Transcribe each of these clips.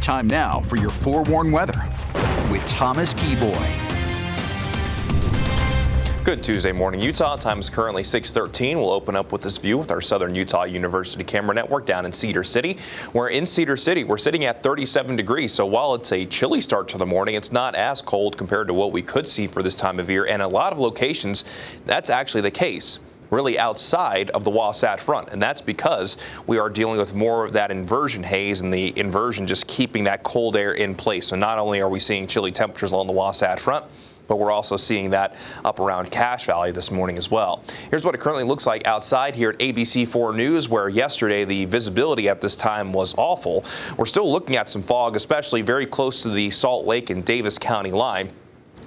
Time now for your forewarned weather with Thomas Keyboy. Good Tuesday morning, Utah. Time is currently 6:13. We'll open up with this view with our Southern Utah University camera network down in Cedar City. We're in Cedar City. We're sitting at 37 degrees. So while it's a chilly start to the morning, it's not as cold compared to what we could see for this time of year. And a lot of locations, that's actually the case. Really outside of the Wasatch Front, and that's because we are dealing with more of that inversion haze and the inversion just keeping that cold air in place. So not only are we seeing chilly temperatures along the Wasatch Front, but we're also seeing that up around Cache Valley this morning as well. Here's what it currently looks like outside here at ABC4 News, where yesterday the visibility at this time was awful. We're still looking at some fog, especially very close to the Salt Lake and Davis County line.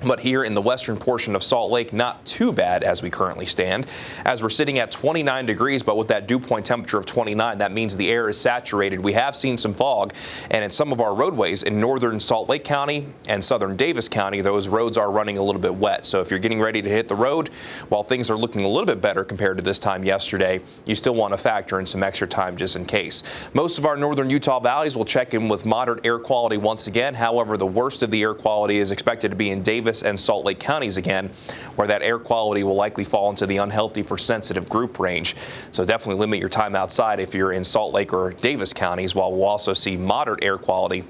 But here in the western portion of Salt Lake, not too bad as we currently stand, as we're sitting at 29 degrees. But with that dew point temperature of 29, that means the air is saturated. We have seen some fog, and in some of our roadways in northern Salt Lake County and southern Davis County, those roads are running a little bit wet. So if you're getting ready to hit the road, while things are looking a little bit better compared to this time yesterday, you still want to factor in some extra time just in case. Most of our northern Utah valleys will check in with moderate air quality once again. However, the worst of the air quality is expected to be in Davis and Salt Lake counties again, where that air quality will likely fall into the unhealthy for sensitive group range. So definitely limit your time outside if you're in Salt Lake or Davis counties, while we'll also see moderate air quality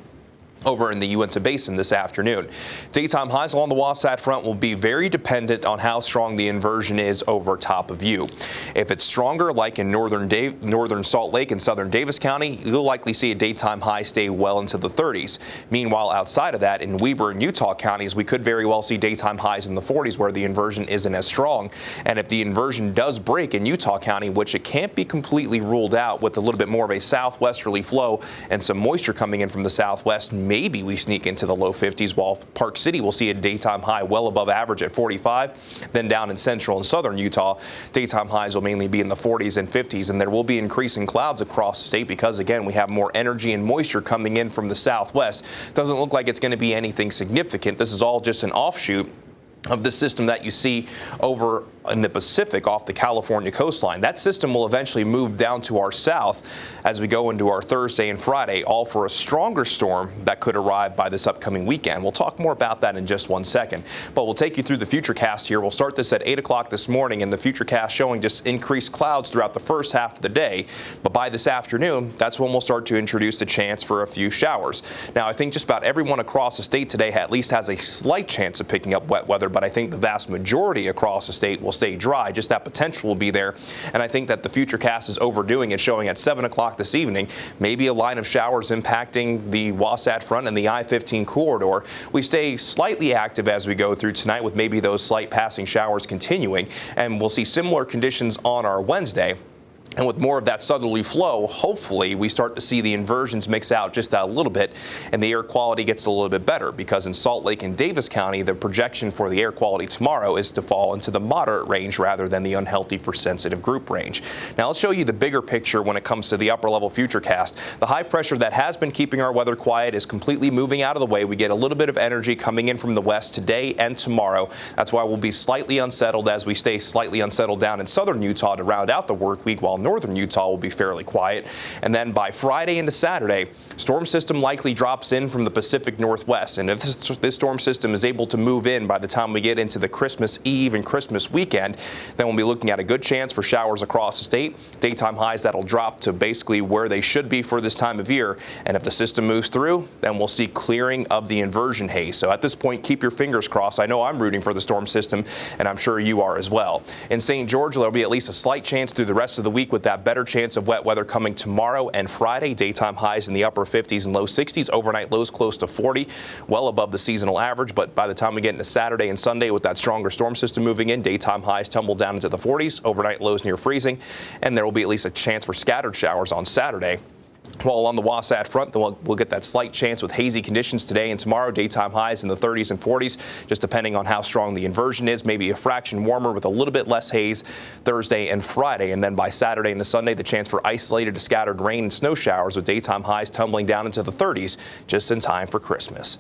over in the Uinta Basin this afternoon. Daytime highs along the Wasatch Front will be very dependent on how strong the inversion is over top of you. If it's stronger, like in northern Salt Lake and southern Davis County, you'll likely see a daytime high stay well into the 30s. Meanwhile, outside of that, in Weber and Utah counties, we could very well see daytime highs in the 40s where the inversion isn't as strong. And if the inversion does break in Utah County, which it can't be completely ruled out with a little bit more of a southwesterly flow and some moisture coming in from the southwest, maybe we sneak into the low 50s, while Park City will see a daytime high well above average at 45. Then down in central and southern Utah, daytime highs will mainly be in the 40s and 50s, and there will be increasing clouds across the state because, again, we have more energy and moisture coming in from the southwest. Doesn't look like it's going to be anything significant. This is all just an offshoot of the system that you see over in the Pacific off the California coastline. That system will eventually move down to our south as we go into our Thursday and Friday, all for a stronger storm that could arrive by this upcoming weekend. We'll talk more about that in just one second, but we'll take you through the futurecast here. We'll start this at 8 o'clock this morning, and the futurecast showing just increased clouds throughout the first half of the day. But by this afternoon, that's when we'll start to introduce the chance for a few showers. Now, I think just about everyone across the state today at least has a slight chance of picking up wet weather, but I think the vast majority across the state will stay dry. Just that potential will be there. And I think that the futurecast is overdoing it, showing at 7 o'clock this evening, maybe a line of showers impacting the Wasatch Front and the I-15 corridor. We stay slightly active as we go through tonight with maybe those slight passing showers continuing. And we'll see similar conditions on our Wednesday. And with more of that southerly flow, hopefully we start to see the inversions mix out just a little bit and the air quality gets a little bit better, because in Salt Lake and Davis County, the projection for the air quality tomorrow is to fall into the moderate range rather than the unhealthy for sensitive group range. Now let's show you the bigger picture when it comes to the upper level futurecast. The high pressure that has been keeping our weather quiet is completely moving out of the way. We get a little bit of energy coming in from the west today and tomorrow. That's why we'll be slightly unsettled as we stay slightly unsettled down in southern Utah to round out the work week, while northern Utah will be fairly quiet. And then by Friday into Saturday, storm system likely drops in from the Pacific Northwest. And if this storm system is able to move in by the time we get into the Christmas Eve and Christmas weekend, then we'll be looking at a good chance for showers across the state. Daytime highs that'll drop to basically where they should be for this time of year. And if the system moves through, then we'll see clearing of the inversion haze. So at this point, keep your fingers crossed. I know I'm rooting for the storm system, and I'm sure you are as well. In St. George, there'll be at least a slight chance through the rest of the week, with that better chance of wet weather coming tomorrow and Friday. Daytime highs in the upper 50s and low 60s. Overnight lows close to 40, well above the seasonal average. But by the time we get into Saturday and Sunday with that stronger storm system moving in, daytime highs tumble down into the 40s, overnight lows near freezing, and there will be at least a chance for scattered showers on Saturday. While on the Wasatch Front, we'll get that slight chance with hazy conditions today and tomorrow. Daytime highs in the 30s and 40s, just depending on how strong the inversion is. Maybe a fraction warmer with a little bit less haze Thursday and Friday. And then by Saturday and Sunday, the chance for isolated to scattered rain and snow showers with daytime highs tumbling down into the 30s just in time for Christmas.